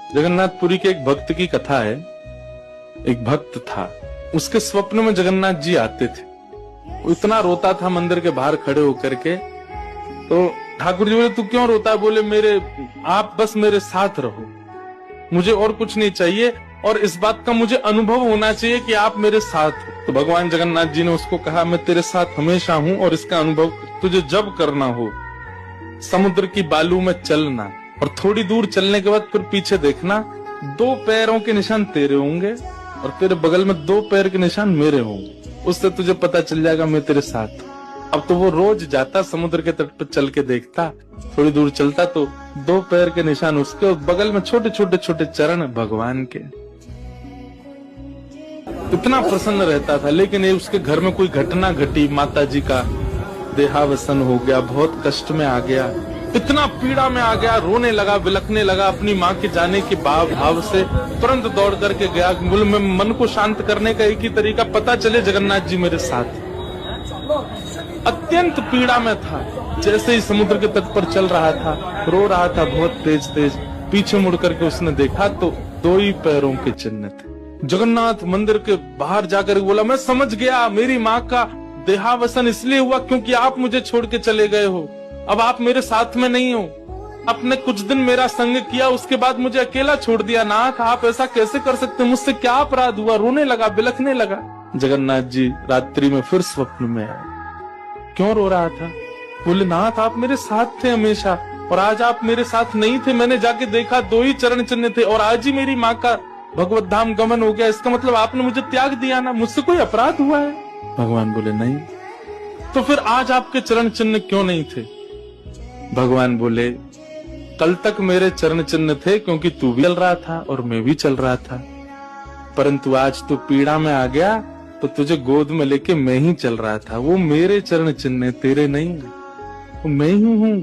जगन्नाथपुरी के एक भक्त की कथा है। एक भक्त था, उसके स्वप्न में जगन्नाथ जी आते थे। वो इतना रोता था मंदिर के बाहर खड़े होकर के। तो ठाकुर जी बोले, तू क्यों रोता है? बोले, आप बस मेरे साथ रहो, मुझे और कुछ नहीं चाहिए, और इस बात का मुझे अनुभव होना चाहिए कि आप मेरे साथ हो। तो भगवान जगन्नाथ जी ने उसको कहा, मैं तेरे साथ हमेशा हूं, और इसका अनुभव तुझे जब करना हो समुद्र की बालू में चलना, और थोड़ी दूर चलने के बाद फिर पीछे देखना, 2 पैरों के निशान तेरे होंगे और तेरे बगल में 2 पैर के निशान मेरे होंगे। उससे तुझे पता चल जाएगा मैं तेरे साथ हूं। अब तो वो रोज जाता, समुद्र के तट पर चल के देखता, थोड़ी दूर चलता तो 2 पैर के निशान उसके और बगल में छोटे छोटे छोटे चरण भगवान के। इतना प्रसन्न रहता था। लेकिन ये उसके घर में कोई घटना घटी, माता जी का देहावसन हो गया, बहुत कष्ट में आ गया, इतना पीड़ा में आ गया, रोने लगा, बिलखने लगा। अपनी माँ के जाने के भाव से तुरंत दौड़ करके गया। में मन को शांत करने का एक ही तरीका, पता चले जगन्नाथ जी मेरे साथ। अत्यंत पीड़ा में था। जैसे ही समुद्र के तट पर चल रहा था, रो रहा था बहुत तेज तेज। पीछे मुड़ करके उसने देखा तो 2 ही पैरों के चिन्ह थे। जगन्नाथ मंदिर के बाहर जाकर बोला, मैं समझ गया, मेरी माँ का देहावसन इसलिए हुआ क्योंकि आप मुझे छोड़ के चले गए हो। अब आप मेरे साथ में नहीं हो। आपने कुछ दिन मेरा संग किया, उसके बाद मुझे अकेला छोड़ दिया। नाथ, आप ऐसा कैसे कर सकते? मुझसे क्या अपराध हुआ? रोने लगा, बिलखने लगा। जगन्नाथ जी रात्रि में फिर स्वप्न में आए। क्यों रो रहा था? बोले, नाथ, आप मेरे साथ थे हमेशा, और आज आप मेरे साथ नहीं थे। मैंने जाके देखा 2 ही चरण चिन्ह थे, और आज ही मेरी माँ का भगवत धाम गमन हो गया। इसका मतलब आपने मुझे त्याग दिया ना? मुझसे कोई अपराध हुआ है? भगवान बोले, नहीं। तो फिर आज आपके चरण चिन्ह क्यों नहीं थे? भगवान बोले, कल तक मेरे चरण चिन्ह थे क्योंकि तू भी चल रहा था और मैं भी चल रहा था, परंतु आज तू पीड़ा में आ गया तो तुझे गोद में लेके मैं ही चल रहा था। वो मेरे चरण चिन्ह, तेरे नहीं, वो मैं ही हूं।